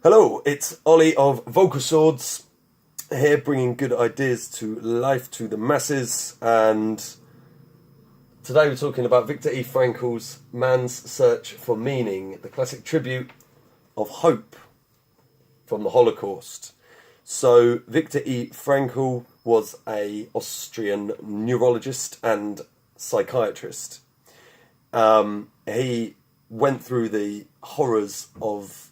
Hello, it's Ollie of Vocal Swords here, bringing good ideas to life to the masses. And today we're talking about Viktor E. Frankl's Man's Search for Meaning, the classic tribute of hope from the Holocaust. So Viktor E. Frankl was an Austrian neurologist and psychiatrist. He went through the horrors of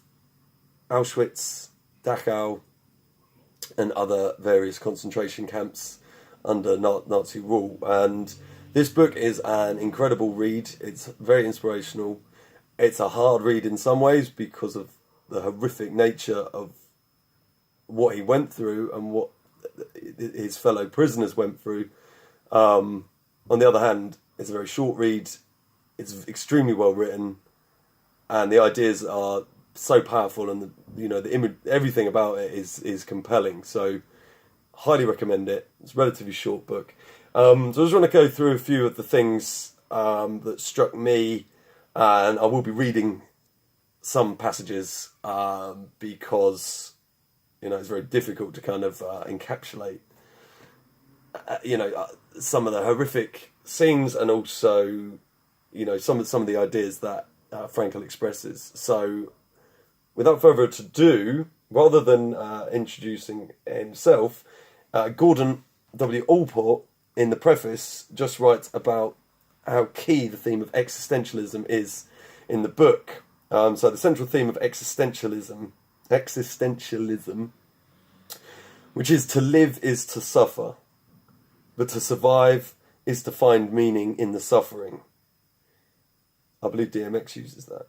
Auschwitz, Dachau, and other various concentration camps under Nazi rule. And this book is an incredible read. It's very inspirational. It's a hard read in some ways because of the horrific nature of what he went through and what his fellow prisoners went through. On the other hand, it's a very short read. It's extremely well written, and the ideas are so powerful, and the image, everything about it is compelling. So, highly recommend it. It's a relatively short book. So I just want to go through a few of the things that struck me, and I will be reading some passages because it's very difficult to kind of encapsulate some of the horrific scenes, and also some of the ideas that Frankl expresses. So, without further ado, rather than introducing himself, Gordon W. Allport, in the preface, just writes about how key the theme of existentialism is in the book. So the central theme of existentialism, which is to live is to suffer, but to survive is to find meaning in the suffering. I believe DMX uses that.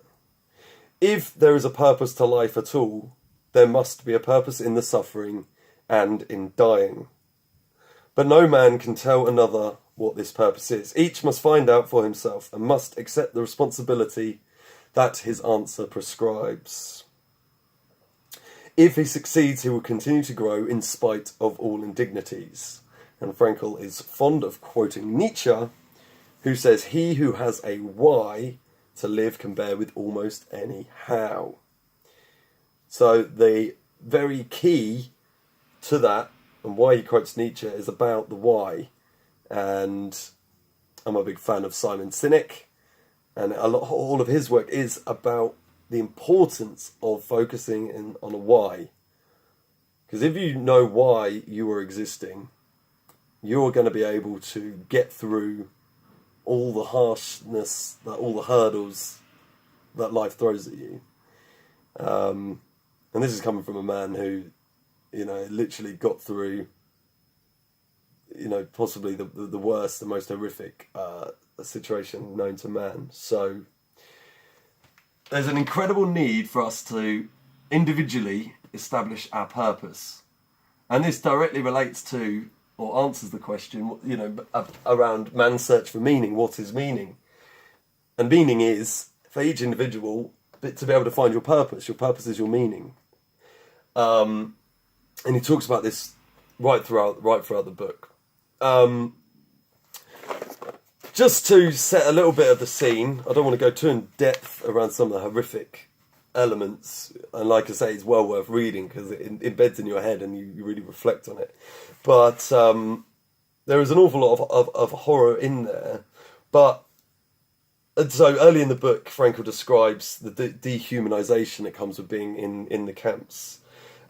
If there is a purpose to life at all, there must be a purpose in the suffering and in dying. But no man can tell another what this purpose is. Each must find out for himself and must accept the responsibility that his answer prescribes. If he succeeds, he will continue to grow in spite of all indignities. And Frankl is fond of quoting Nietzsche, who says, "He who has a why to live can bear with almost any how." So the very key to that, and why he quotes Nietzsche, is about the why. And I'm a big fan of Simon Sinek, and all of his work is about the importance of focusing on a why. Because if you know why you are existing, you're going to be able to get through all the harshness, all the hurdles that life throws at you. And this is coming from a man who, literally got through, possibly the worst, the most horrific situation known to man. So there's an incredible need for us to individually establish our purpose. And this directly relates to, or answers the question, around man's search for meaning. What is meaning? And meaning is, for each individual, to be able to find your purpose. Your purpose is your meaning. And he talks about this right throughout the book. Just to set a little bit of the scene, I don't want to go too in depth around some of the horrific elements, and like I say, it's well worth reading because it embeds in your head and you really reflect on it. But there is an awful lot of horror in there. And so early in the book, Frankl describes the dehumanization that comes with being in the camps.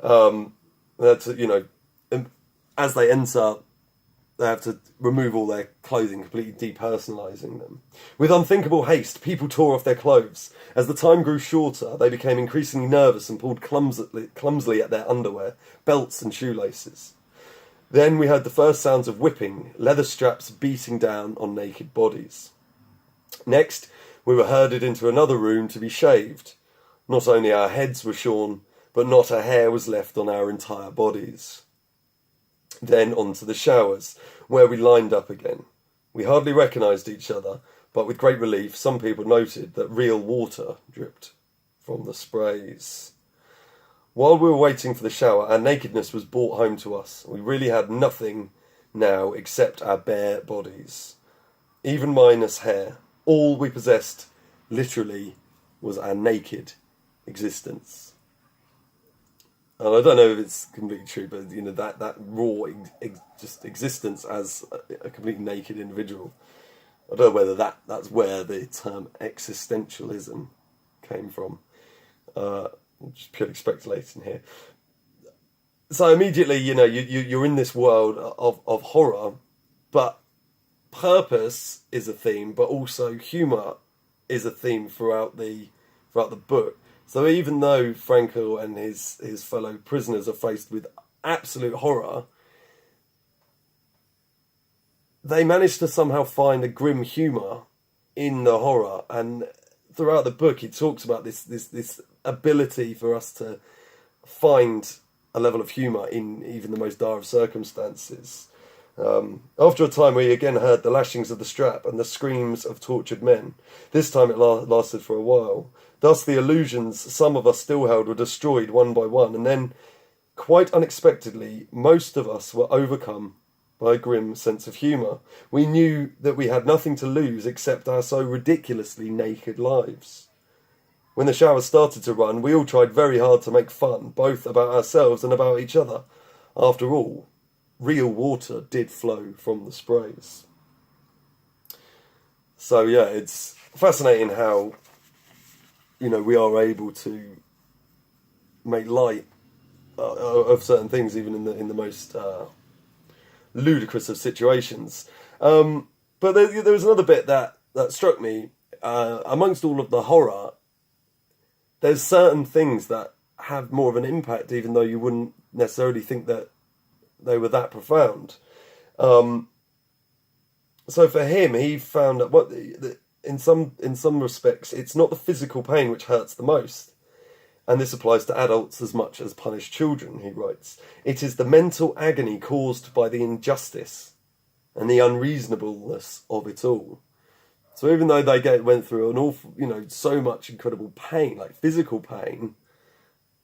That's as they enter, they have to remove all their clothing, completely depersonalizing them. With unthinkable haste, people tore off their clothes. As the time grew shorter, they became increasingly nervous and pulled clumsily at their underwear, belts and shoelaces. Then we heard the first sounds of whipping, leather straps beating down on naked bodies. Next, we were herded into another room to be shaved. Not only our heads were shorn, but not a hair was left on our entire bodies. Then on to the showers, where we lined up again. We hardly recognised each other, but with great relief, some people noted that real water dripped from the sprays. While we were waiting for the shower, our nakedness was brought home to us. We really had nothing now except our bare bodies. Even minus hair, all we possessed, literally, was our naked existence. And I don't know if it's completely true, but that raw just existence as a completely naked individual. I don't know whether that's where the term existentialism came from. I'm just purely speculating here. So immediately, you're in this world of horror, but purpose is a theme, but also humour is a theme throughout the book. So even though Frankl and his fellow prisoners are faced with absolute horror, they manage to somehow find a grim humour in the horror. And throughout the book, he talks about this ability for us to find a level of humour in even the most dire of circumstances. After a time, we again heard the lashings of the strap and the screams of tortured men. This time it lasted for a while. Thus the illusions some of us still held were destroyed one by one, and then, quite unexpectedly, most of us were overcome by a grim sense of humour. We knew that we had nothing to lose except our so ridiculously naked lives. When the shower started to run, we all tried very hard to make fun, both about ourselves and about each other. After all, real water did flow from the sprays. So yeah, it's fascinating how, we are able to make light of certain things, even in the most ludicrous of situations. But there was another bit that struck me. Amongst all of the horror, there's certain things that have more of an impact, even though you wouldn't necessarily think that they were that profound. So for him, he found that in some respects, it's not the physical pain which hurts the most. And this applies to adults as much as punished children, he writes. It is the mental agony caused by the injustice and the unreasonableness of it all. So even though they went through an awful, so much incredible pain, like physical pain,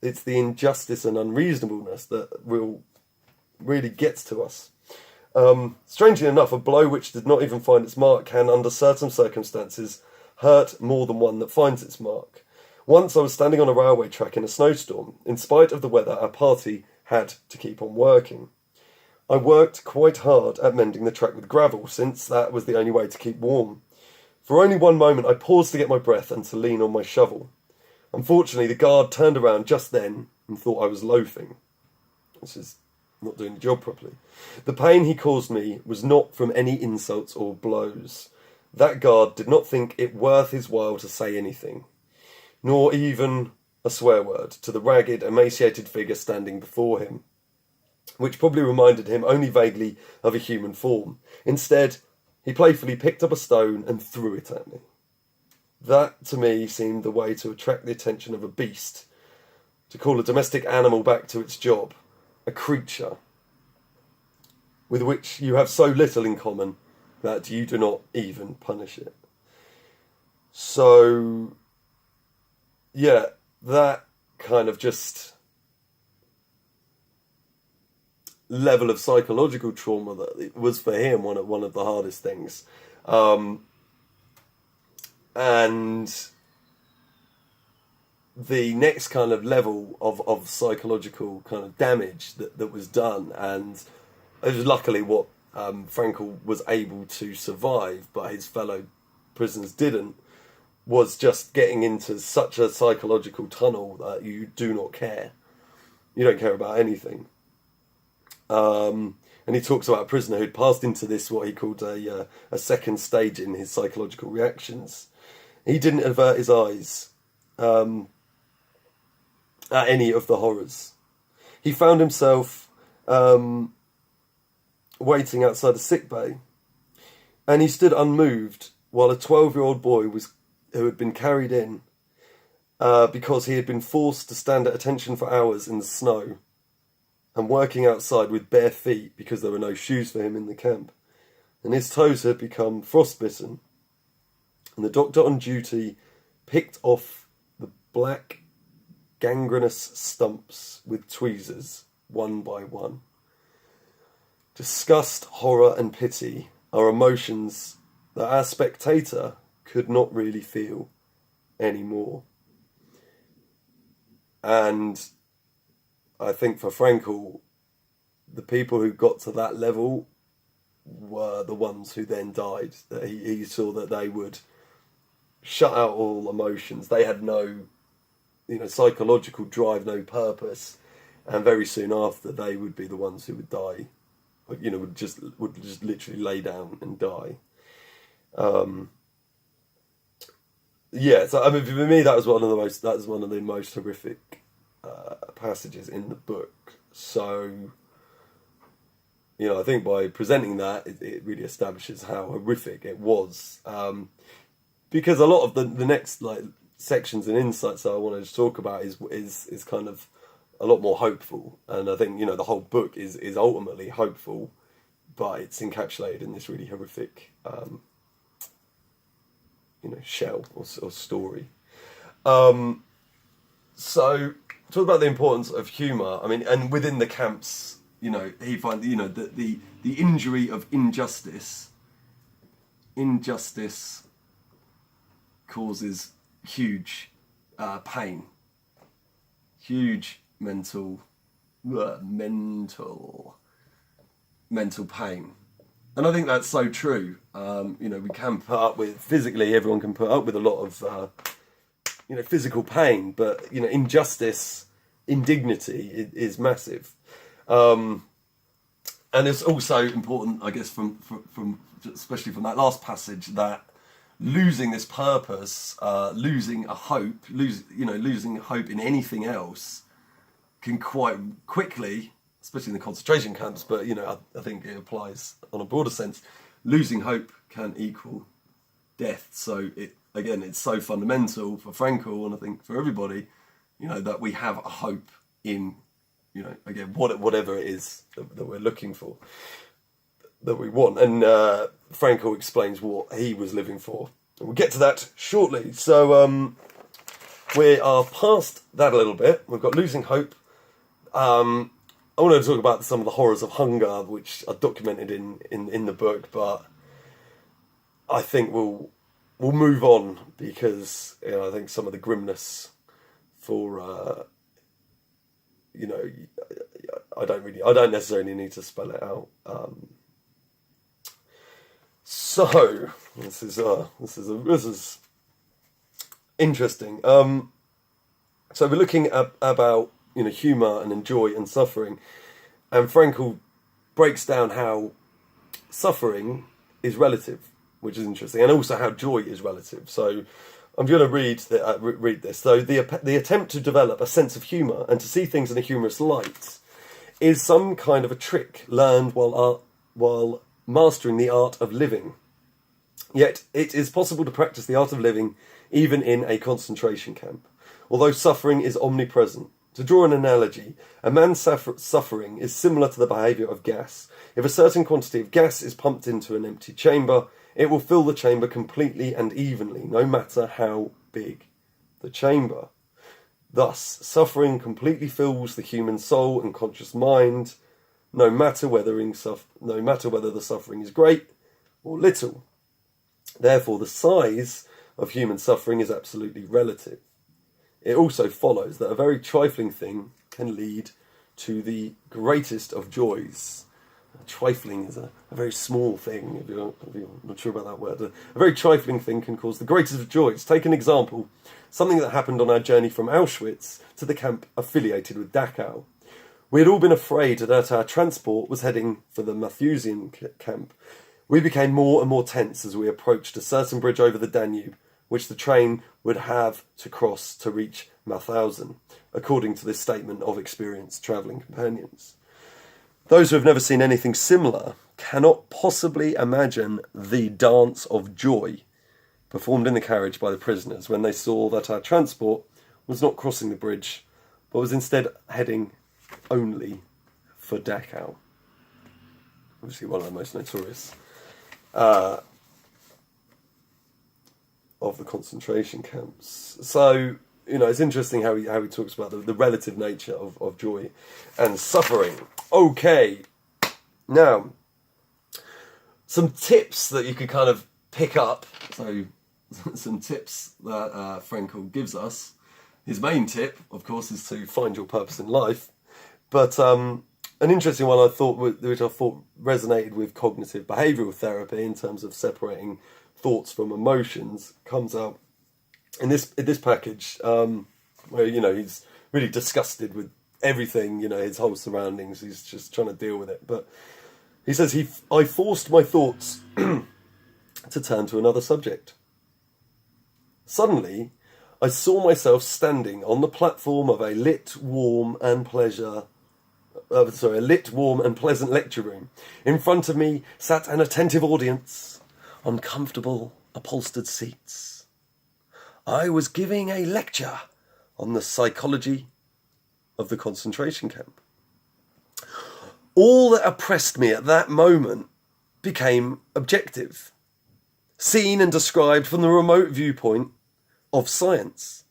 it's the injustice and unreasonableness that really gets to us. Strangely enough, a blow which did not even find its mark can, under certain circumstances, hurt more than one that finds its mark. Once I was standing on a railway track in a snowstorm. In spite of the weather, our party had to keep on working. I worked quite hard at mending the track with gravel, since that was the only way to keep warm. For only one moment I paused to get my breath and to lean on my shovel. Unfortunately, the guard turned around just then and thought I was loafing. This is not doing the job properly. The pain he caused me was not from any insults or blows. That guard did not think it worth his while to say anything, nor even a swear word, to the ragged, emaciated figure standing before him, which probably reminded him only vaguely of a human form. Instead, he playfully picked up a stone and threw it at me. That, to me, seemed the way to attract the attention of a beast, to call a domestic animal back to its job, a creature with which you have so little in common that you do not even punish it. So, yeah, that kind of just level of psychological trauma that it was for him one of the hardest things. And the next kind of level of psychological kind of damage that was done, and it was luckily what Frankl was able to survive, but his fellow prisoners didn't, was just getting into such a psychological tunnel that you do not care. You don't care about anything. And he talks about a prisoner who'd passed into this, what he called a second stage in his psychological reactions. He didn't avert his eyes at any of the horrors. He found himself waiting outside a sick bay, and he stood unmoved while a 12-year-old boy who had been carried in because he had been forced to stand at attention for hours in the snow and working outside with bare feet because there were no shoes for him in the camp, and his toes had become frostbitten, and the doctor on duty picked off the black gangrenous stumps with tweezers one by one. Disgust, horror and pity are emotions that our spectator could not really feel anymore. And I think for Frankl, the people who got to that level were the ones who then died. That he saw that they would shut out all emotions. They had no, psychological drive, no purpose, and very soon after, they would be the ones who would die. Would just literally lay down and die. So I mean, for me, that was one of the most horrific passages in the book. So, I think by presenting that, it really establishes how horrific it was. Because a lot of the next sections and insights that I wanted to talk about is kind of a lot more hopeful, and I think the whole book is ultimately hopeful, but it's encapsulated in this really horrific shell or story. So talk about the importance of humour. I mean, and within the camps, he finds that the injury of injustice causes huge pain, huge mental pain. And I think that's so true. We can put up with, physically, everyone can put up with a lot of physical pain, but injustice, indignity is massive. And it's also important, I guess, from especially from that last passage, that losing this purpose, losing hope in anything else, can quite quickly, especially in the concentration camps, but I think it applies on a broader sense, losing hope can equal death. So it's so fundamental for Frankl, and I think for everybody, that we have a hope in, again, whatever it is that we're looking for, that we want. And Frankl explains what he was living for. And we'll get to that shortly. So we are past that a little bit. We've got losing hope. I wanted to talk about some of the horrors of hunger, which are documented in the book, but I think we'll move on, because I think some of the grimness for I don't necessarily need to spell it out. So this is interesting. So we're looking at about humour and joy and suffering, and Frankl breaks down how suffering is relative, which is interesting, and also how joy is relative. So I'm going to read this. So the attempt to develop a sense of humour and to see things in a humorous light is some kind of a trick learned while mastering the art of living. Yet it is possible to practice the art of living even in a concentration camp, although suffering is omnipresent. To draw an analogy, a man's suffering is similar to the behaviour of gas. If a certain quantity of gas is pumped into an empty chamber, it will fill the chamber completely and evenly, no matter how big the chamber. Thus, suffering completely fills the human soul and conscious mind, no matter whether the suffering is great or little. Therefore, the size of human suffering is absolutely relative. It also follows that a very trifling thing can lead to the greatest of joys. Trifling is a very small thing, if you're not sure about that word. A very trifling thing can cause the greatest of joys. Take an example, something that happened on our journey from Auschwitz to the camp affiliated with Dachau. We had all been afraid that our transport was heading for the Malthusian camp. We became more and more tense as we approached a certain bridge over the Danube, which the train would have to cross to reach Mauthausen, according to this statement of experienced travelling companions. Those who have never seen anything similar cannot possibly imagine the dance of joy performed in the carriage by the prisoners when they saw that our transport was not crossing the bridge, but was instead heading only for Dachau. Obviously one of the most notorious of the concentration camps. So, it's interesting how he talks about the relative nature of joy and suffering. Okay, now, some tips that you could kind of pick up. So, some tips that Frankl gives us. His main tip, of course, is to find your purpose in life. But an interesting one which I thought resonated with cognitive behavioural therapy in terms of separating thoughts from emotions, comes out in this package, where he's really disgusted with everything, his whole surroundings. He's just trying to deal with it. But he says I forced my thoughts to turn to another subject. Suddenly, I saw myself standing on the platform of a lit, warm, and pleasant lecture room. In front of me sat an attentive audience on comfortable, upholstered seats. I was giving a lecture on the psychology of the concentration camp. All that oppressed me at that moment became objective, seen and described from the remote viewpoint of science.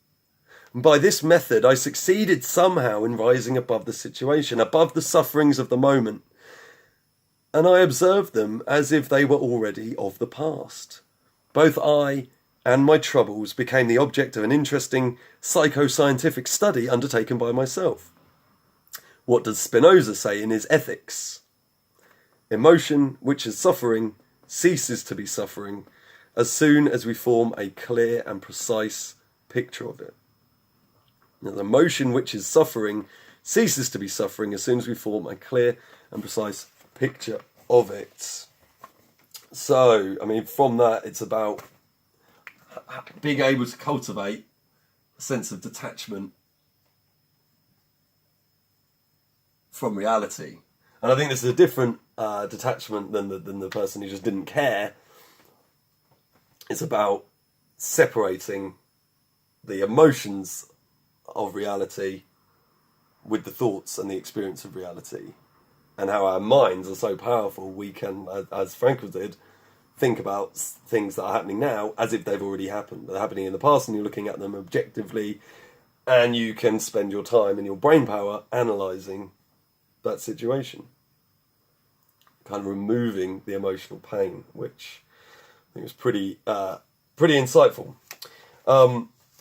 And by this method, I succeeded somehow in rising above the situation, above the sufferings of the moment, and I observed them as if they were already of the past. Both I and my troubles became the object of an interesting psychoscientific study undertaken by myself. What does Spinoza say in his Ethics? Emotion, which is suffering, ceases to be suffering as soon as we form a clear and precise picture of it. Now, the emotion, which is suffering, ceases to be suffering as soon as we form a clear and precise picture of it. So, from that, it's about being able to cultivate a sense of detachment from reality. And I think this is a different detachment than the person who just didn't care. It's about separating the emotions of reality with the thoughts and the experience of reality, and how our minds are so powerful we can, as Frankl did, think about things that are happening now as if they've already happened. They're happening in the past and you're looking at them objectively, and you can spend your time and your brain power analysing that situation, kind of removing the emotional pain, which I think was pretty insightful.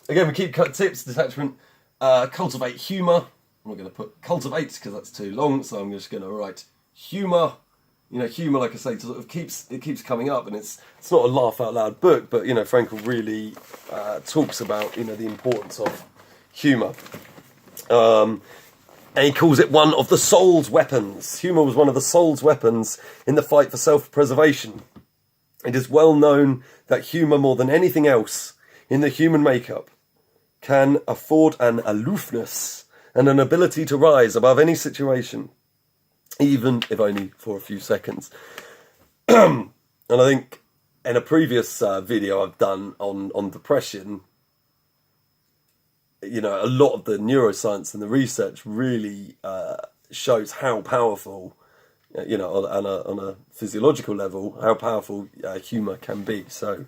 Again, we keep tips, detachment, cultivate humour. I'm not going to put cultivate because that's too long, so I'm just going to write humour. Humour, like I say, sort of keeps coming up, and it's not a laugh out loud book, but Frankl really talks about the importance of humour. And he calls it one of the soul's weapons. Humour was one of the soul's weapons in the fight for self-preservation. It is well known that humour, more than anything else in the human makeup, can afford an aloofness and an ability to rise above any situation, even if only for a few seconds. And I think in a previous video I've done on depression, a lot of the neuroscience and the research really shows how powerful, on a physiological level, how powerful humour can be. So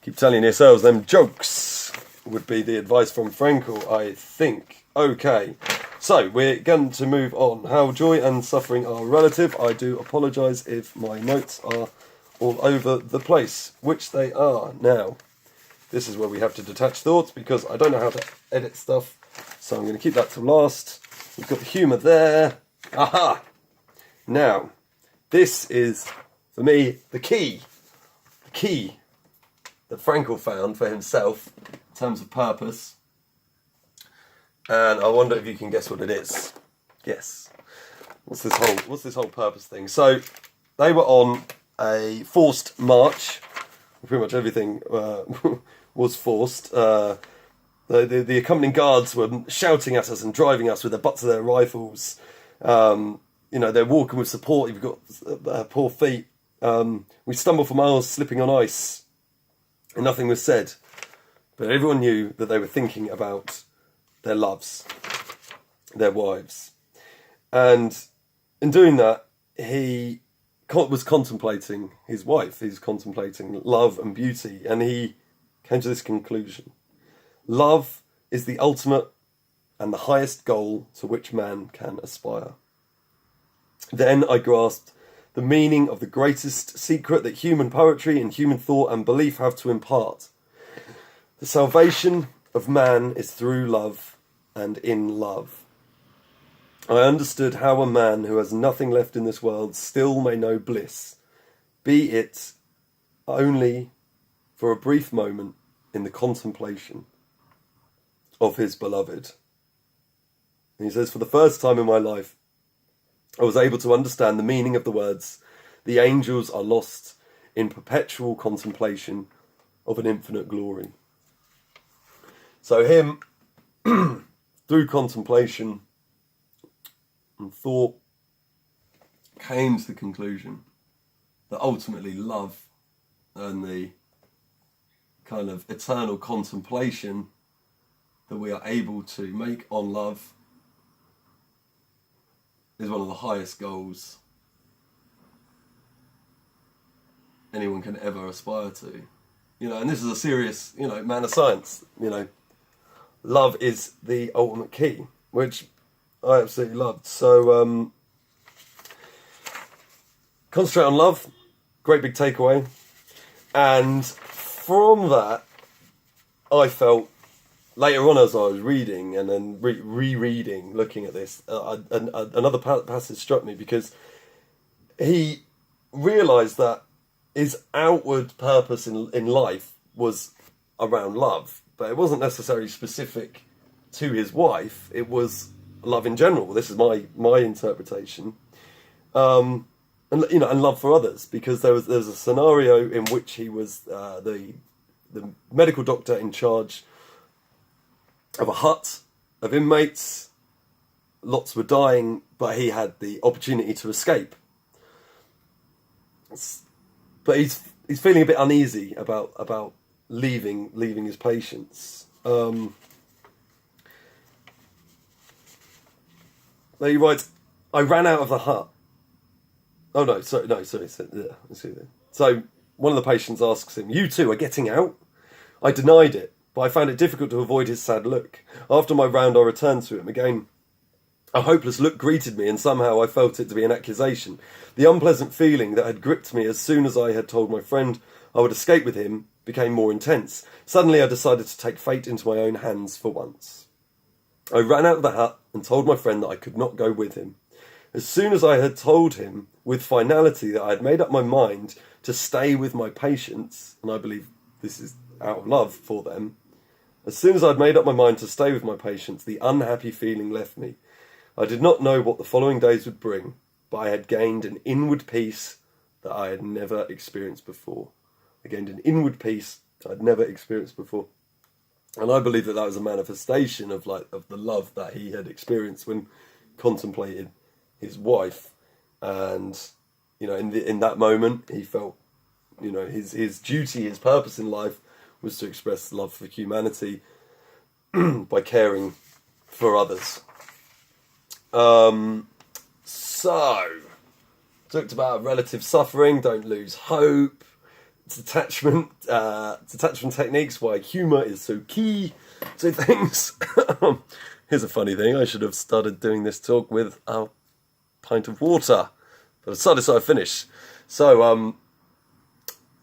keep telling yourselves them jokes would be the advice from Frankl, I think. Okay, so we're going to move on. How joy and suffering are relative. I do apologise if my notes are all over the place, which they are now. This is where we have to detach thoughts because I don't know how to edit stuff, so I'm going to keep that to last. We've got the humour there. Aha! Now, this is, for me, the key that Frankl found for himself in terms of purpose. And I wonder if you can guess what it is. Yes. What's this whole purpose thing? So they were on a forced march. Pretty much everything was forced. The accompanying guards were shouting at us and driving us with the butts of their rifles. They're walking with support. You've got poor feet. We stumbled for miles, slipping on ice, and nothing was said. But everyone knew that they were thinking about their loves, their wives. And in doing that, he was contemplating his wife. He's contemplating love and beauty. And he came to this conclusion. Love is the ultimate and the highest goal to which man can aspire. Then I grasped the meaning of the greatest secret that human poetry and human thought and belief have to impart. The salvation of man is through love and in love. I understood how a man who has nothing left in this world still may know bliss, be it only for a brief moment in the contemplation of his beloved. And he says, for the first time in my life, I was able to understand the meaning of the words, the angels are lost in perpetual contemplation of an infinite glory. So him, through contemplation and thought, came to the conclusion that ultimately love and the kind of eternal contemplation that we are able to make on love is one of the highest goals anyone can ever aspire to. And this is a serious, man of science. Love is the ultimate key, which I absolutely loved. So, concentrate on love, great big takeaway. And from that, I felt later on as I was reading and then rereading, looking at this, another passage struck me because he realised that his outward purpose in life was around love, but it wasn't necessarily specific to his wife. It was love in general. This is my interpretation, and love for others, because there was a scenario in which he was the medical doctor in charge of a hut of inmates. Lots were dying, but he had the opportunity to escape. But he's feeling a bit uneasy about leaving his patients. He writes, I ran out of the hut. Oh no, sorry. So one of the patients asks him, you two are getting out? I denied it, but I found it difficult to avoid his sad look. After my round, I returned to him again. A hopeless look greeted me, and somehow I felt it to be an accusation. The unpleasant feeling that had gripped me as soon as I had told my friend I would escape with him became more intense. Suddenly I decided to take fate into my own hands for once. I ran out of the hut and told my friend that I could not go with him. As soon as I had told him with finality that I had made up my mind to stay with my patients, and I believe this is out of love for them, as soon as I had made up my mind to stay with my patients, the unhappy feeling left me. I did not know what the following days would bring, but I had gained an inward peace that I had never experienced before. I gained an inward peace I'd never experienced before. And I believe that was a manifestation of the love that he had experienced when contemplated his wife. And, in that moment, he felt, his duty, his purpose in life was to express love for humanity by caring for others. So, talked about relative suffering, don't lose hope, detachment techniques, why humour is so key to things. Here's a funny thing, I should have started doing this talk with a pint of water, but I decided so I finish. So,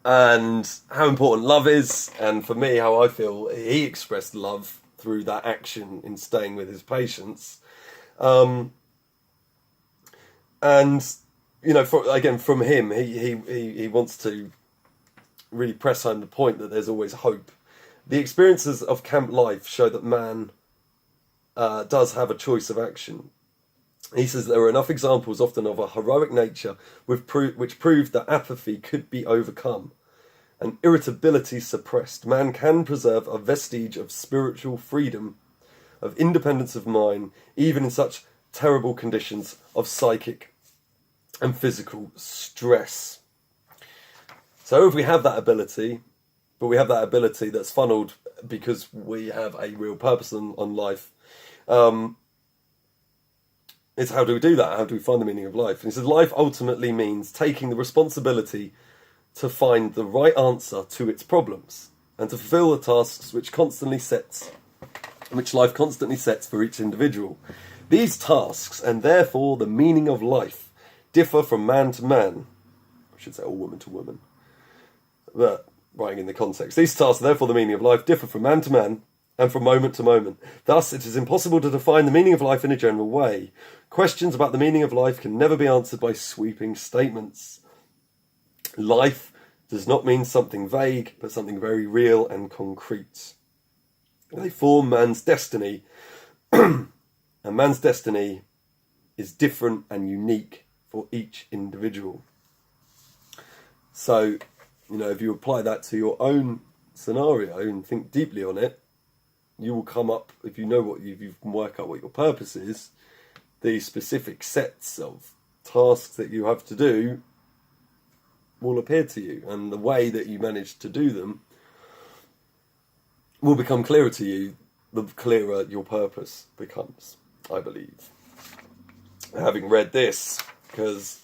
and how important love is, and for me, how I feel he expressed love through that action in staying with his patients. And from him, he wants to really press home the point that there's always hope. The experiences of camp life show that man does have a choice of action. He says there are enough examples often of a heroic nature which proved that apathy could be overcome and irritability suppressed. Man can preserve a vestige of spiritual freedom, of independence of mind, even in such terrible conditions of psychic and physical stress. So if we have that ability, but we have that ability that's funneled because we have a real purpose on life, it's how do we do that? How do we find the meaning of life? And he says life ultimately means taking the responsibility to find the right answer to its problems and to fulfill the tasks which life constantly sets for each individual. These tasks, and therefore the meaning of life, differ from man to man. I should say, or woman to woman. But writing in the context. These tasks, therefore the meaning of life, differ from man to man, and from moment to moment. Thus, it is impossible to define the meaning of life in a general way. Questions about the meaning of life can never be answered by sweeping statements. Life does not mean something vague, but something very real and concrete. They form man's destiny, and man's destiny is different and unique for each individual. So, if you apply that to your own scenario and think deeply on it, you will come up, if you can work out what your purpose is, the specific sets of tasks that you have to do will appear to you, and the way that you manage to do them will become clearer to you, the clearer your purpose becomes, I believe. Having read this, because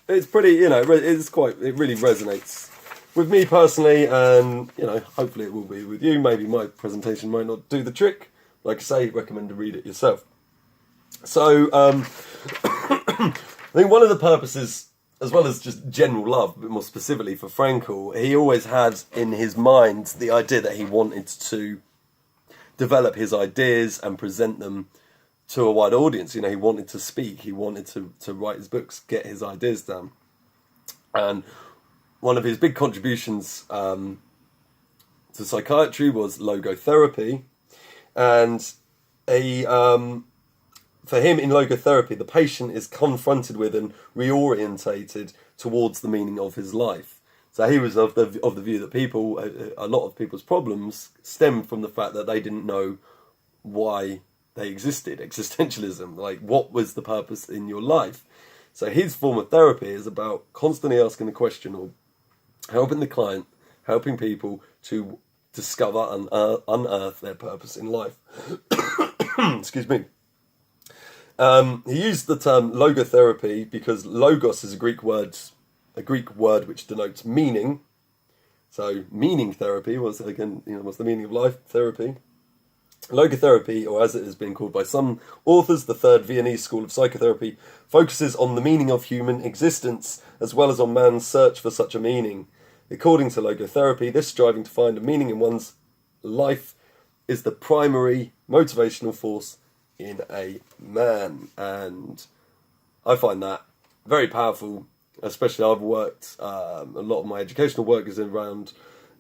it's pretty, it really resonates with me personally, and, hopefully it will be with you. Maybe my presentation might not do the trick. Like I say, recommend to read it yourself. So, I think one of the purposes, as well as just general love, but more specifically for Frankl, he always had in his mind the idea that he wanted to develop his ideas and present them to a wide audience. He wanted to speak, he wanted to write his books, get his ideas down. And one of his big contributions to psychiatry was logotherapy. And for him, in logotherapy, the patient is confronted with and reorientated towards the meaning of his life. So he was of the view that a lot of people's problems stemmed from the fact that they didn't know why they existed. Existentialism, like, what was the purpose in your life? So his form of therapy is about constantly asking the question, or helping the client, helping people to discover and unearth their purpose in life. Excuse me. He used the term logotherapy because logos is a Greek word which denotes meaning. So meaning therapy was, again, what's the meaning of life? Therapy. Logotherapy, or as it has been called by some authors, the Third Viennese School of Psychotherapy, focuses on the meaning of human existence, as well as on man's search for such a meaning. According to logotherapy, this striving to find a meaning in one's life is the primary motivational force in a man. And I find that very powerful, especially I've worked, a lot of my educational work is around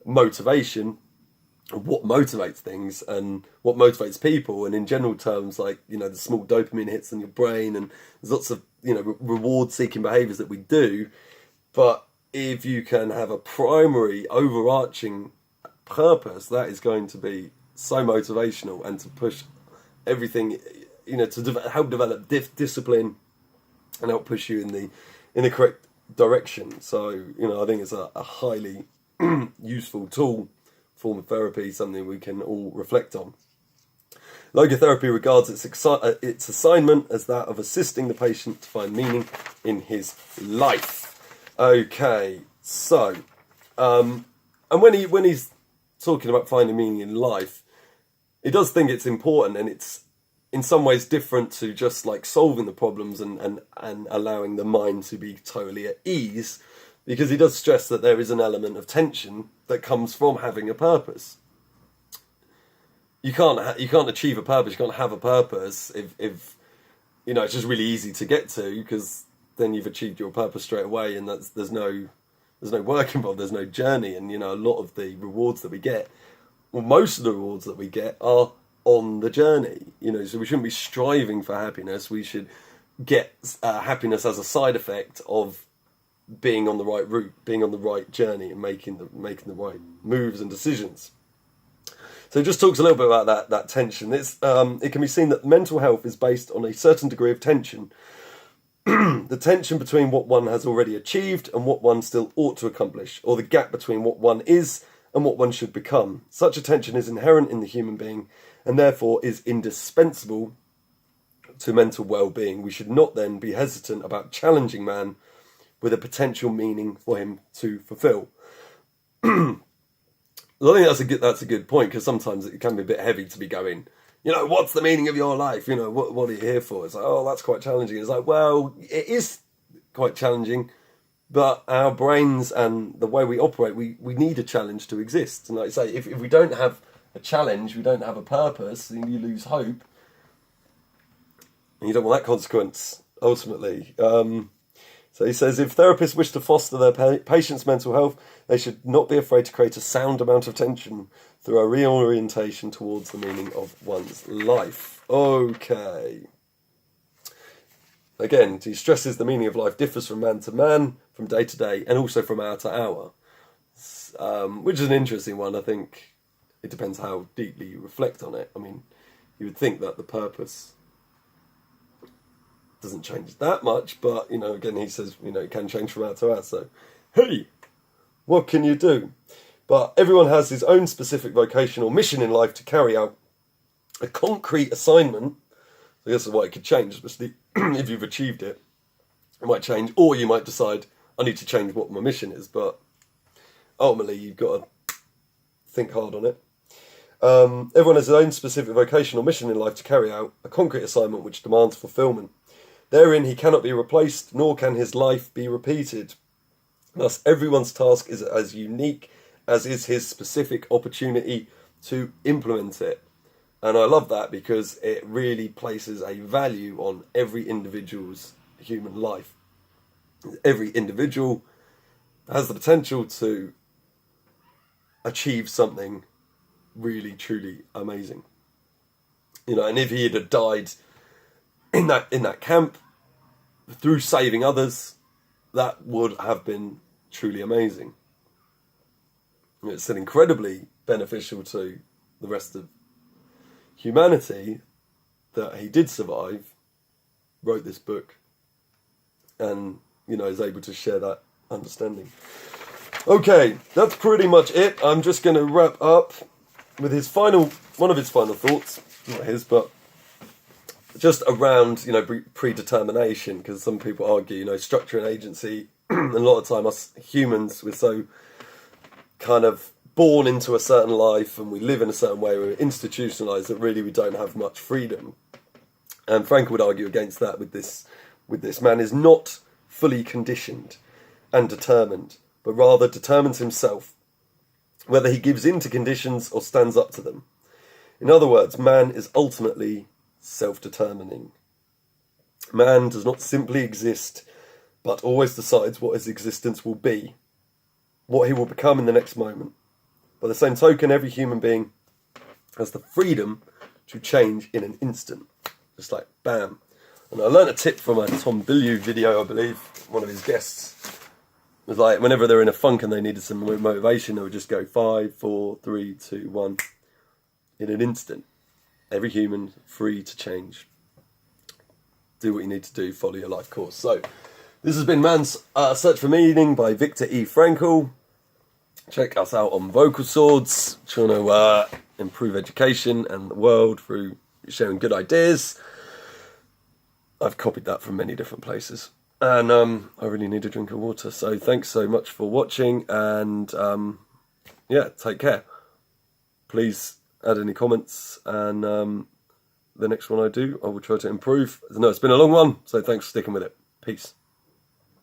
motivation, what motivates things and what motivates people, and in general terms, like, the small dopamine hits in your brain, and there's lots of, reward-seeking behaviours that we do. But if you can have a primary overarching purpose, that is going to be so motivational, and to push everything, to help develop discipline and help push you in the correct direction. So, I think it's a highly useful tool, form of therapy, something we can all reflect on. Logotherapy regards its assignment as that of assisting the patient to find meaning in his life. Okay, so, and when he's talking about finding meaning in life, he does think it's important, and it's in some ways different to just like solving the problems and allowing the mind to be totally at ease, because he does stress that there is an element of tension that comes from having a purpose. You can't achieve a purpose, you can't have a purpose if it's just really easy to get to, because then you've achieved your purpose straight away, and there's no work involved, there's no journey. And a lot of the rewards that we get, well, most of the rewards that we get are on the journey. So we shouldn't be striving for happiness. We should get happiness as a side effect of being on the right route, being on the right journey, and making the right moves and decisions. So it just talks a little bit about that tension. It can be seen that mental health is based on a certain degree of tension. The tension between what one has already achieved and what one still ought to accomplish, or the gap between what one is and what one should become. Such a tension is inherent in the human being, and therefore is indispensable to mental well-being. We should not then be hesitant about challenging man with a potential meaning for him to fulfill. I think that's a good point, because sometimes it can be a bit heavy to be going, what's the meaning of your life? What are you here for? It's like, oh, that's quite challenging. It's like, well, it is quite challenging, but our brains and the way we operate, we need a challenge to exist. And like I say, if we don't have a challenge, we don't have a purpose, and you lose hope. And you don't want that consequence, ultimately. So he says, if therapists wish to foster their patients' mental health, they should not be afraid to create a sound amount of tension through a reorientation towards the meaning of one's life. Okay. Again, he stresses the meaning of life differs from man to man, from day to day, and also from hour to hour. Which is an interesting one. I think it depends how deeply you reflect on it. I mean, you would think that the purpose doesn't change that much, but, again, he says, it can change from hour to hour. So, hey, what can you do? But everyone has his own specific vocation or mission in life to carry out a concrete assignment. So this is why it could change, especially if you've achieved it. It might change, or you might decide, I need to change what my mission is, but ultimately you've got to think hard on it. Everyone has his own specific vocation or mission in life to carry out a concrete assignment which demands fulfillment. Therein he cannot be replaced, nor can his life be repeated. Thus everyone's task is as unique as is his specific opportunity to implement it. And I love that because it really places a value on every individual's human life. Every individual has the potential to achieve something really, truly amazing. And if he had died in that camp through saving others, that would have been truly amazing. It's an incredibly beneficial to the rest of humanity that he did survive, wrote this book, and is able to share that understanding. Okay, that's pretty much it. I'm just going to wrap up with one of his final thoughts, not his, but just around predetermination, because some people argue structure and agency. And a lot of time us humans, we're so kind of born into a certain life and we live in a certain way, we're institutionalized, that really we don't have much freedom. And Frankl would argue against that with this man is not fully conditioned and determined, but rather determines himself, whether he gives in to conditions or stands up to them. In other words, man is ultimately self-determining. Man does not simply exist, but always decides what his existence will be, what he will become in the next moment. By the same token, every human being has the freedom to change in an instant. Just like bam. And I learned a tip from a Tom Bilyeu video, I believe, one of his guests. It was like, whenever they're in a funk and they needed some motivation, they would just go 5, 4, 3, 2, 1. In an instant. Every human free to change. Do what you need to do, follow your life course. So, this has been Man's Search for Meaning by Viktor E. Frankl. Check us out on Vocal Swords. Trying to improve education and the world through sharing good ideas. I've copied that from many different places. And I really need a drink of water. So thanks so much for watching. And take care. Please add any comments. And the next one I do, I will try to improve. No, it's been a long one. So thanks for sticking with it. Peace.